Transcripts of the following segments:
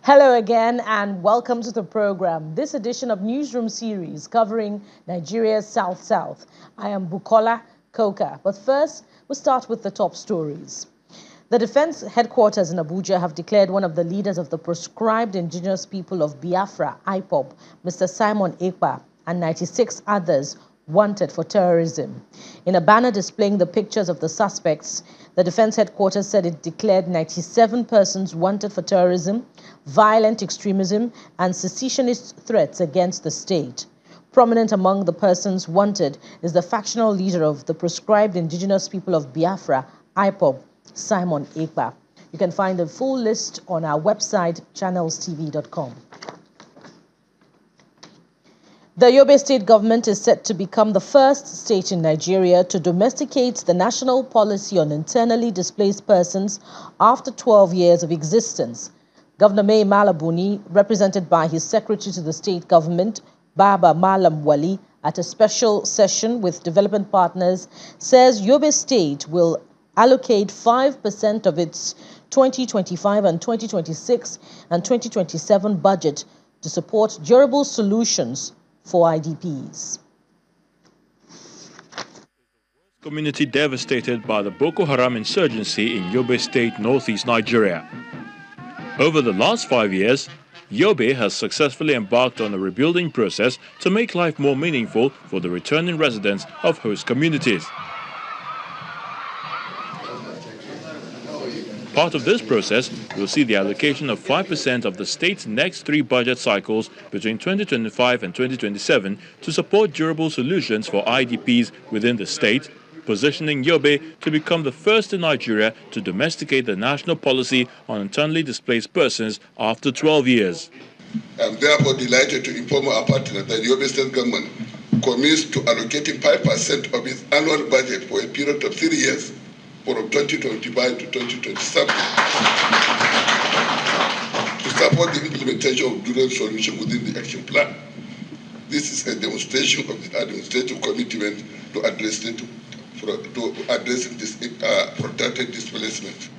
Hello again and welcome to the program. This edition of Newsroom series covering Nigeria's South-South. I am Bukola Koka, but first we'll start with the top stories. The defense headquarters in Abuja have declared one of the leaders of the proscribed indigenous people of Biafra, IPOB, Mr. Simon Ekpa, and 96 others wanted for terrorism. In a banner displaying the pictures of the suspects, the defense headquarters said it declared 97 persons wanted for terrorism, violent extremism, and secessionist threats against the state. Prominent among the persons wanted is the factional leader of the proscribed indigenous people of Biafra, IPOB, Simon Ekpa. You can find the full list on our website, channelstv.com. The Yobe state government is set to become the first state in Nigeria to domesticate the national policy on internally displaced persons after 12 years of existence. Governor Mai Malabuni, represented by his secretary to the state government, Baba Malam Wali, at a special session with development partners, says Yobe state will allocate 5% of its 2025 and 2026 and 2027 budget to support durable solutions for IDPs. Community devastated by the Boko Haram insurgency in Yobe State, northeast Nigeria. Over the last 5 years, Yobe has successfully embarked on a rebuilding process to make life more meaningful for the returning residents of host communities. Part of this process will see the allocation of 5% of the state's next 3 budget cycles between 2025 and 2027 to support durable solutions for IDPs within the state, positioning Yobe to become the first in Nigeria to domesticate the national policy on internally displaced persons after 12 years. I am therefore delighted to inform our partner that the Yobe state government commits to allocating 5% of its annual budget for a period of 3 years from 2025 to 2027 to support the implementation of durable solutions within the action plan. This is a demonstration of the administrative commitment to addressing this protracted displacement.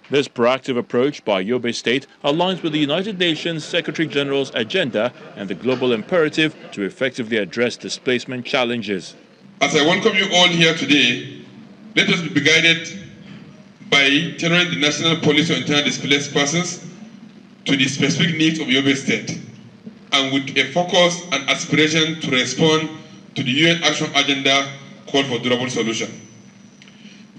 This proactive approach by Yobe State aligns with the United Nations Secretary General's agenda and the global imperative to effectively address displacement challenges. As I welcome you all here today, let us be guided by tailoring the national policy on internally displaced persons to the specific needs of Yobe State, and with a focus and aspiration to respond to the UN Action Agenda call for durable solution.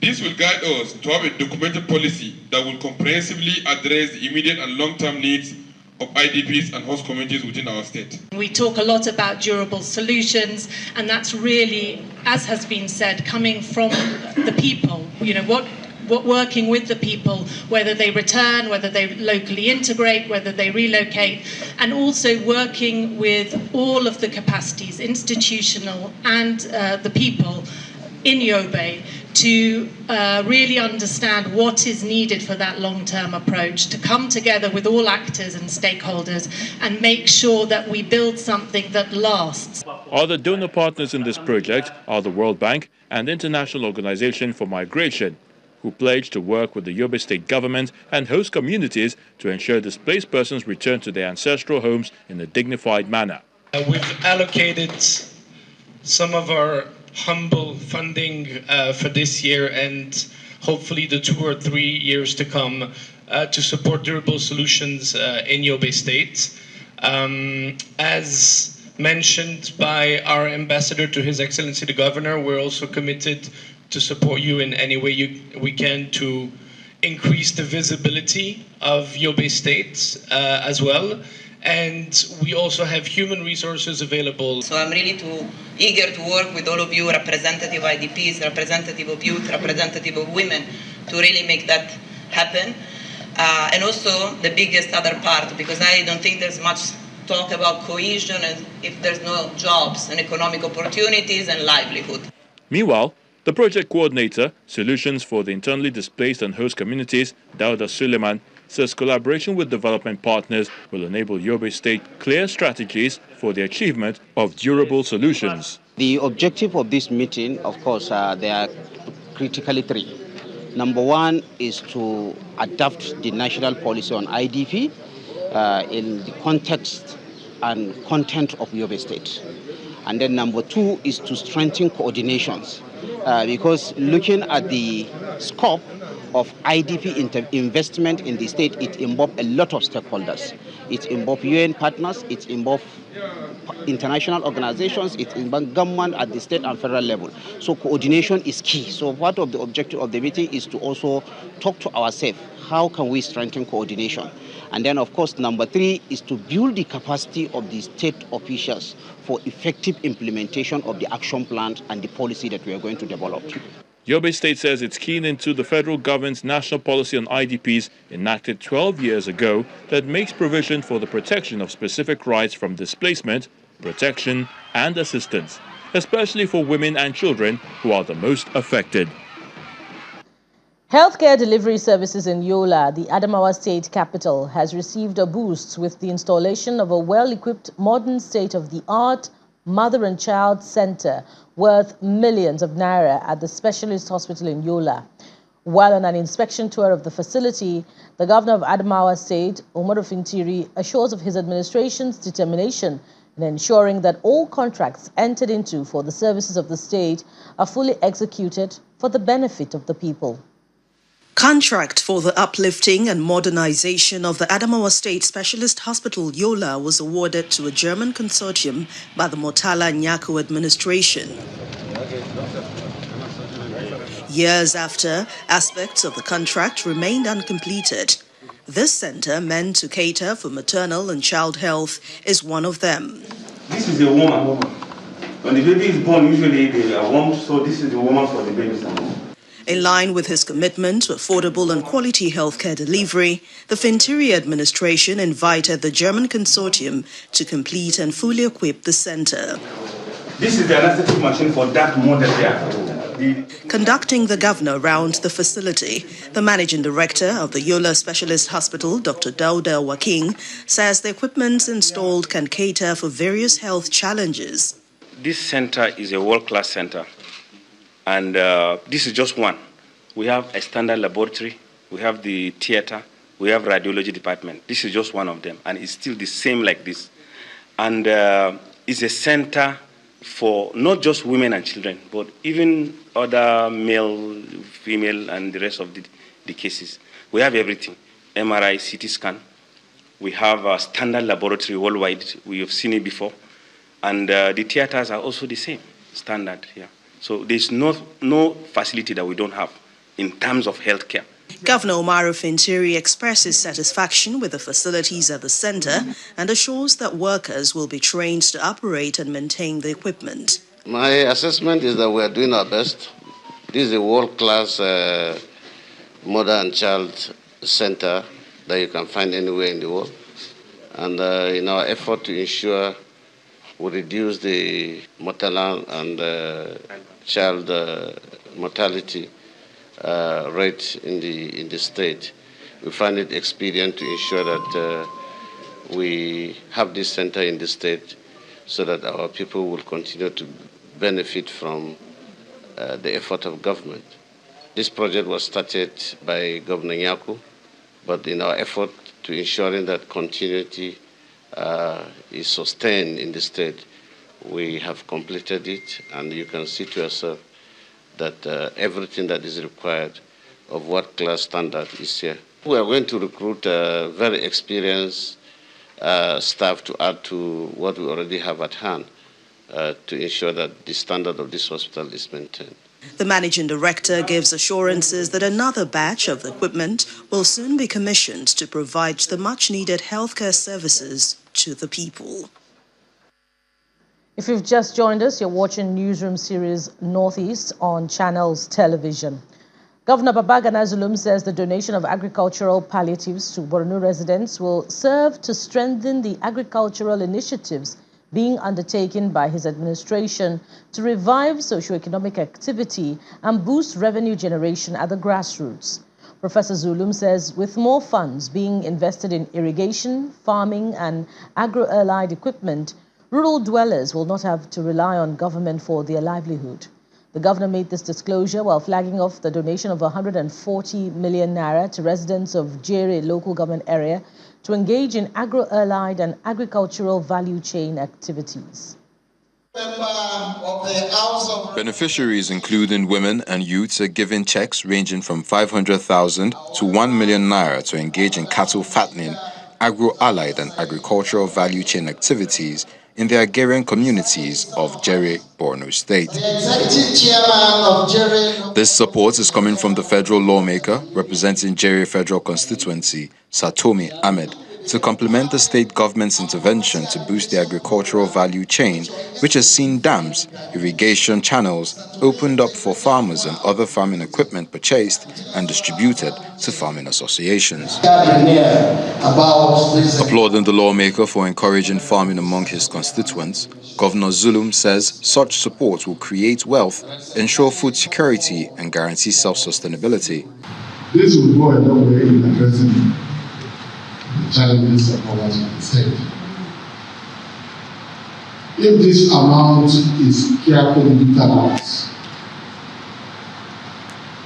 This will guide us to have a documented policy that will comprehensively address the immediate and long-term needs of IDPs and host communities within our state. We talk a lot about durable solutions, and that's really, as has been said, coming from the people. You know, what working with the people, whether they return, whether they locally integrate, whether they relocate, and also working with all of the capacities, institutional and the people in Yobe, to really understand what is needed for that long-term approach, to come together with all actors and stakeholders and make sure that we build something that lasts. Other donor partners in this project are the World Bank and International Organization for Migration, who pledged to work with the Yobe state government and host communities to ensure displaced persons return to their ancestral homes in a dignified manner. We've allocated some of our humble funding for this year and hopefully the 2 or 3 years to come to support durable solutions in Yobe State. As mentioned by our ambassador to His Excellency the Governor, we're also committed to support you in any way we can to increase the visibility of Yobe State as well. And we also have human resources available. So I'm really eager to work with all of you, representative IDPs, representative of youth, representative of women, to really make that happen. And also the biggest other part, because I don't think there's much talk about cohesion and if there's no jobs and economic opportunities and livelihood. Meanwhile, the project coordinator, Solutions for the Internally Displaced and Host Communities, Dauda Suleiman, says collaboration with development partners will enable Yobe State clear strategies for the achievement of durable solutions. The objective of this meeting, of course, there are critically 3. Number 1 is to adopt the national policy on IDP. in the context and content of Yobe State. And then number two is to strengthen coordinations, because looking at the scope of IDP investment in the state, it involves a lot of stakeholders. It involves UN partners, it involves international organizations, it involves government at the state and federal level. So coordination is key. So part of the objective of the meeting is to also talk to ourselves. How can we strengthen coordination? And then, of course, number three is to build the capacity of the state officials for effective implementation of the action plan and the policy that we are going to develop. Yobe State says it's keen into the federal government's national policy on IDPs enacted 12 years ago that makes provision for the protection of specific rights from displacement, protection and assistance, especially for women and children who are the most affected. Healthcare delivery services in Yola, the Adamawa state capital, has received a boost with the installation of a well-equipped modern state-of-the-art mother and child center worth millions of naira at the specialist hospital in Yola. While on an inspection tour of the facility, the governor of Adamawa State, Umaru Fintiri, assures of his administration's determination in ensuring that all contracts entered into for the services of the state are fully executed for the benefit of the people. Contract for the uplifting and modernization of the Adamawa State Specialist Hospital Yola was awarded to a German consortium by the Murtala Nyako administration. Years after, aspects of the contract remained uncompleted. This center, meant to cater for maternal and child health, is one of them. This is a woman. When the baby is born, usually they are warm, so this is the woman for the baby. In line with his commitment to affordable and quality healthcare delivery, the Fintiri administration invited the German consortium to complete and fully equip the center. This is the anesthetic machine for that model there. Conducting the governor around the facility, the managing director of the Yola Specialist Hospital, Dr. Dauda Waking, says the equipment installed can cater for various health challenges. This center is a world-class center. And this is just one. We have a standard laboratory, we have the theater, we have radiology department. This is just one of them, and it's still the same like this. And it's a center for not just women and children, but even other male, female, and the rest of the cases. We have everything, MRI, CT scan. We have a standard laboratory worldwide. We have seen it before. And the theaters are also the same, standard here. So there's no facility that we don't have in terms of healthcare. Governor Umaru Fintiri expresses satisfaction with the facilities at the center and assures that workers will be trained to operate and maintain the equipment. My assessment is that we are doing our best. This is a world-class mother and child center that you can find anywhere in the world. And in our effort to ensure we reduce the maternal and child mortality rate in the state, we find it expedient to ensure that we have this center in the state so that our people will continue to benefit from the effort of government. This project was started by Governor Nyako, but in our effort to ensuring that continuity is sustained in the state, we have completed it, and you can see to yourself that everything that is required of world-class standard is here. We are going to recruit very experienced staff to add to what we already have at hand to ensure that the standard of this hospital is maintained. The managing director gives assurances that another batch of equipment will soon be commissioned to provide the much-needed healthcare services to the people. If you've just joined us, you're watching Newsroom Series Northeast on Channels Television. Governor Babagana Zulum says the donation of agricultural palliatives to Borno residents will serve to strengthen the agricultural initiatives being undertaken by his administration to revive socioeconomic activity and boost revenue generation at the grassroots. Professor Zulum says with more funds being invested in irrigation, farming and agro-allied equipment, rural dwellers will not have to rely on government for their livelihood. The governor made this disclosure while flagging off the donation of 140 million naira to residents of Jere local government area to engage in agro-allied and agricultural value chain activities. Beneficiaries, including women and youths, are given checks ranging from 500,000 to 1 million naira to engage in cattle fattening, agro-allied and agricultural value chain activities in the agrarian communities of Jere, Borno State. The executive chairman of Jere. This support is coming from the federal lawmaker representing Jere Federal Constituency, Satomi Ahmed, to complement the state government's intervention to boost the agricultural value chain, which has seen dams, irrigation channels opened up for farmers and other farming equipment purchased and distributed to farming associations. Applauding the lawmaker for encouraging farming among his constituents, Governor Zulum says such support will create wealth, ensure food security and guarantee self-sustainability. This will go a long way in addressing the challenges of poverty in the state. If this amount is carefully utilized,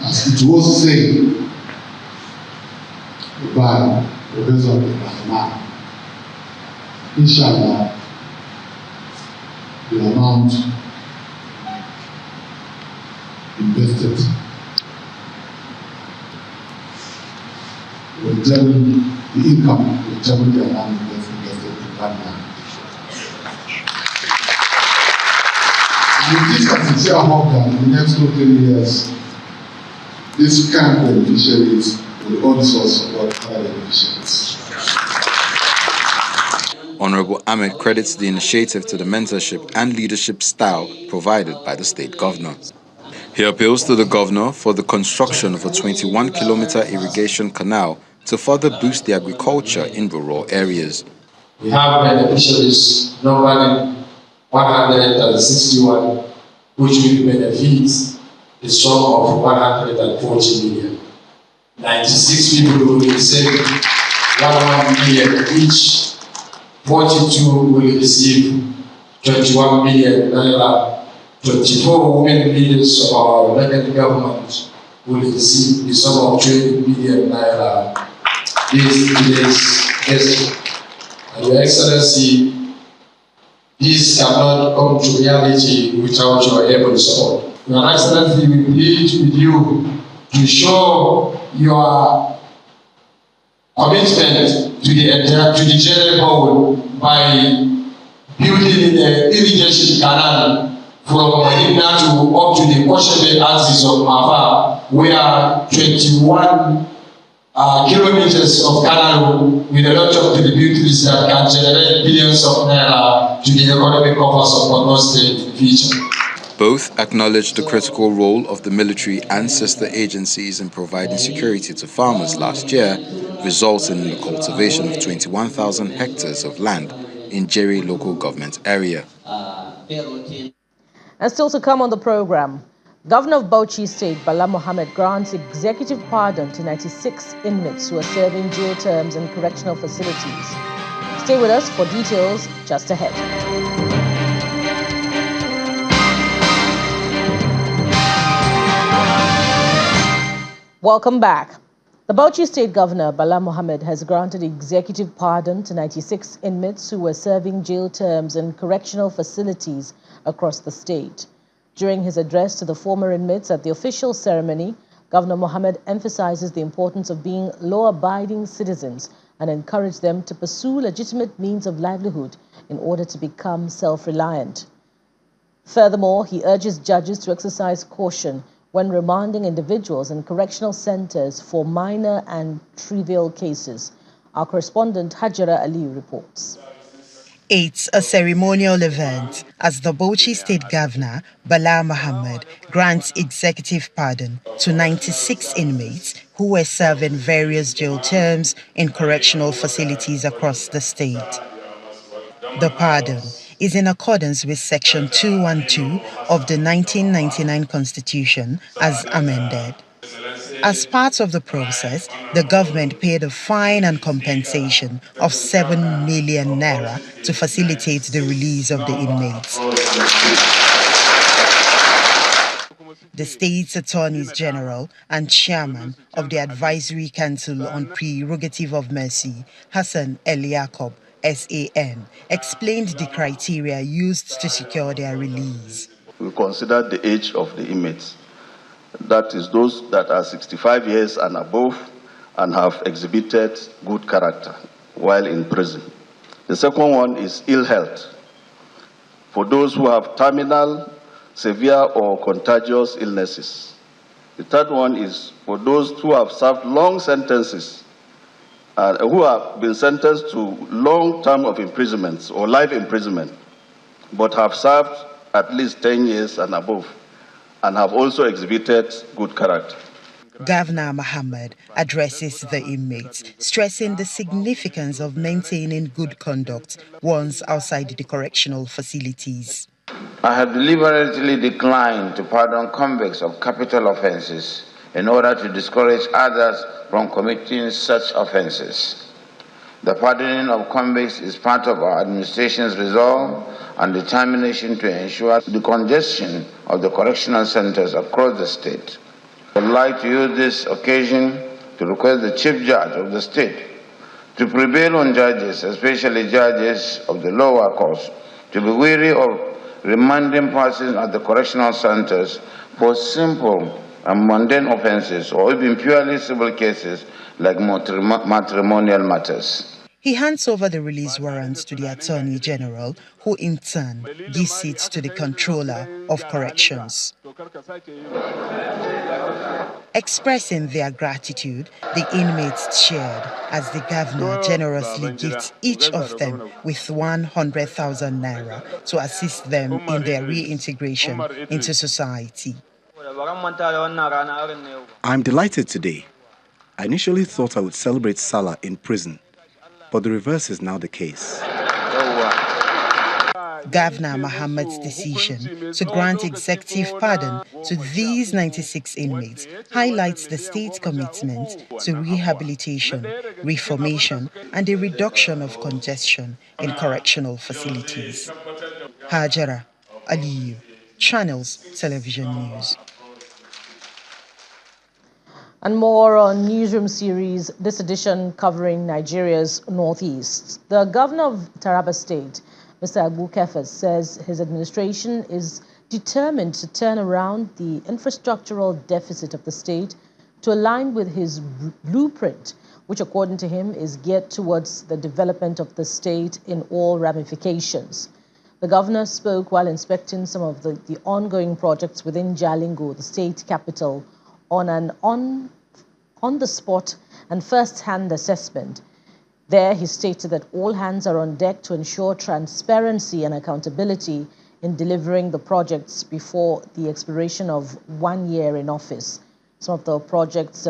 as it was said by Professor Adamawa, inshallah, the amount invested will double the income, will double the amount invested in one land. And this is sincere hope that in the next 2 to 3 years, these kind of beneficiaries will also support other beneficiaries. Honorable Ahmed credits the initiative to the mentorship and leadership style provided by the state governor. He appeals to the governor for the construction of a 21-kilometer irrigation canal to further boost the agriculture in rural areas. We have beneficiaries numbering 161, which will benefit a sum of 140 million. 96 people will receive 1 million each. 42 will receive 21 million naira. 24 women leaders of our local government will receive the sum of 20 million naira. This and Your Excellency, this cannot come to reality without your able support. Your Excellency, we plead with you to show your commitment to the general goal by building an irrigation canal from Medina to up to the Koshebe axis of Mafa, where 21 kilometers of canal with a lot of tributaries that can generate billions of naira to the economic coffers of Borno State in future. Both acknowledged the critical role of the military and sister agencies in providing security to farmers last year, resulting in the cultivation of 21,000 hectares of land in Jere local government area. And still to come on the program, Governor of Bauchi State, Bala Mohammed, grants executive pardon to 96 inmates who are serving jail terms in correctional facilities. Stay with us for details just ahead. Welcome back. The Bauchi State Governor, Bala Mohammed, has granted executive pardon to 96 inmates who were serving jail terms in correctional facilities across the state. During his address to the former inmates at the official ceremony, Governor Mohammed emphasizes the importance of being law-abiding citizens and encouraged them to pursue legitimate means of livelihood in order to become self-reliant. Furthermore, he urges judges to exercise caution when remanding individuals in correctional centers for minor and trivial cases. Our correspondent Hajara Ali reports. It's a ceremonial event as the Bauchi State Governor, Bala Mohammed, grants executive pardon to 96 inmates who were serving various jail terms in correctional facilities across the state. The pardon is in accordance with Section 212 of the 1999 Constitution as amended. As part of the process, the government paid a fine and compensation of 7 million naira to facilitate the release of the inmates. the state's Attorneys General and Chairman of the Advisory Council on Prerogative of Mercy, Hassan Eliakob, SAN, explained the criteria used to secure their release. We consider the age of the inmates. That is those that are 65 years and above and have exhibited good character while in prison. The second one is ill health. For those who have terminal, severe or contagious illnesses. The third one is for those who have served long sentences, who have been sentenced to long term of imprisonment or life imprisonment, but have served at least 10 years and above, and have also exhibited good character. Governor Mohammed addresses the inmates, stressing the significance of maintaining good conduct once outside the correctional facilities. I have deliberately declined to pardon convicts of capital offences in order to discourage others from committing such offences. The pardoning of convicts is part of our administration's resolve and determination to ensure the congestion of the correctional centres across the state. I would like to use this occasion to request the Chief Judge of the state to prevail on judges, especially judges of the lower courts, to be wary of remanding persons at the correctional centres for simple and mundane offences or even purely civil cases like matrimonial matters. He hands over the release warrants to the Attorney General, who in turn gives it to the Controller of Corrections. Expressing their gratitude, the inmates cheered as the governor generously gifts each of them with 100,000 naira to assist them in their reintegration into society. I'm delighted today. I initially thought I would celebrate Salah in prison, but the reverse is now the case. Governor Mohammed's decision to grant executive pardon to these 96 inmates highlights the state's commitment to rehabilitation, reformation, and a reduction of congestion in correctional facilities. Hajara Aliyu, Channels Television News. And more on Newsroom series, this edition covering Nigeria's northeast. The governor of Taraba State, Mr. Abu Kefas, says his administration is determined to turn around the infrastructural deficit of the state to align with his blueprint, which according to him is geared towards the development of the state in all ramifications. The governor spoke while inspecting some of the ongoing projects within Jalingo, the state capital, on an on-the-spot and first-hand assessment. There, he stated that all hands are on deck to ensure transparency and accountability in delivering the projects before the expiration of 1 year in office. Some of the projects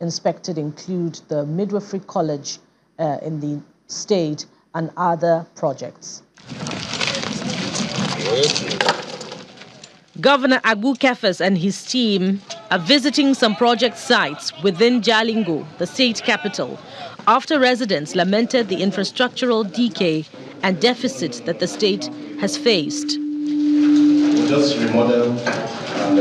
inspected include the Midwifery College in the state and other projects. Governor Abu Kefas and his team are visiting some project sites within Jalingo, the state capital, after residents lamented the infrastructural decay and deficit that the state has faced. We'll just remodel and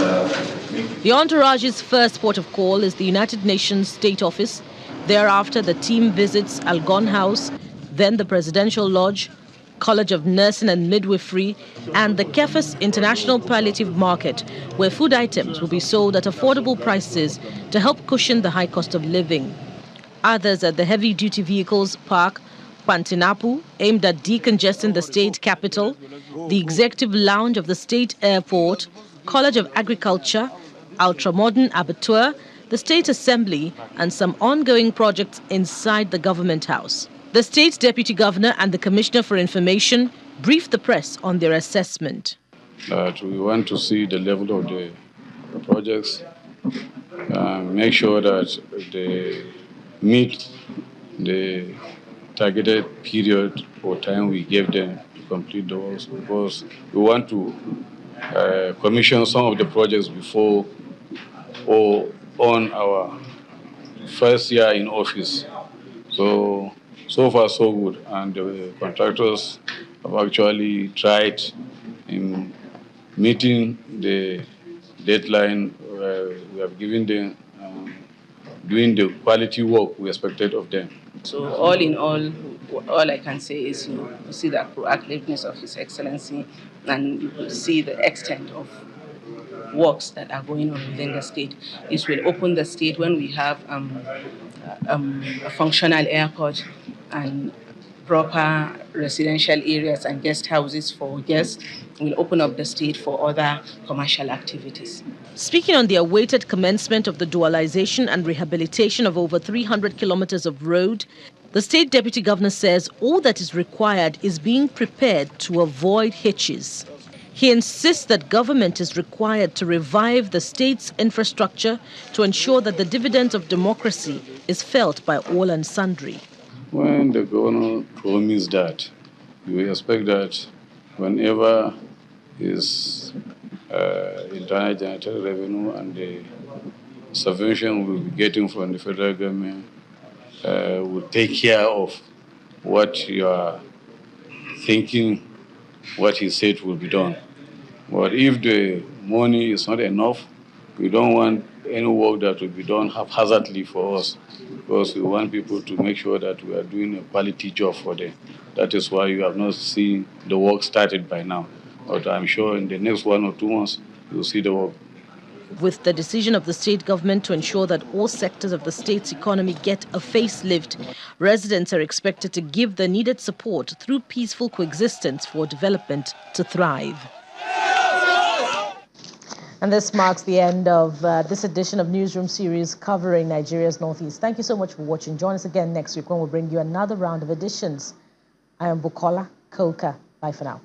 the entourage's first port of call is the United Nations State Office. Thereafter, the team visits Algon House, then the Presidential Lodge, College of Nursing and Midwifery, and the Kefas International Palliative Market, where food items will be sold at affordable prices to help cushion the high cost of living. Others at the heavy-duty vehicles park, Pantinapu, aimed at decongesting the state capital, the Executive Lounge of the State Airport, College of Agriculture, ultra-modern abattoir, the State Assembly, and some ongoing projects inside the Government House. The State Deputy Governor and the Commissioner for Information briefed the press on their assessment. We want to see the level of the projects, make sure that they meet the targeted period or time we gave them to complete the works, because we want to commission some of the projects before or on our first year in office. So far, so good. And the contractors have actually tried in meeting the deadline. We have given them doing the quality work we expected of them. So all in all I can say is you see the proactiveness of His Excellency, and you will see the extent of works that are going on within the state. This will open the state when we have a functional airport and proper residential areas and guest houses for guests. Will open up the state for other commercial activities. Speaking on the awaited commencement of the dualization and rehabilitation of over 300 kilometers of road, the State Deputy Governor says all that is required is being prepared to avoid hitches. He insists that government is required to revive the state's infrastructure to ensure that the dividends of democracy is felt by all and sundry. When the governor promised that, you expect that whenever his internal generated revenue and the subvention we'll be getting from the federal government will take care of what you are thinking, what he said will be done. But if the money is not enough, we don't want any work that will be done haphazardly for us, because we want people to make sure that we are doing a quality job for them. That is why you have not seen the work started by now. But I'm sure in the next 1 or 2 months, you'll see the work. With the decision of the state government to ensure that all sectors of the state's economy get a facelift, residents are expected to give the needed support through peaceful coexistence for development to thrive. And this marks the end of this edition of Newsroom series covering Nigeria's Northeast. Thank you so much for watching. Join us again next week when we'll bring you another round of editions. I am Bukola Koka. Bye for now.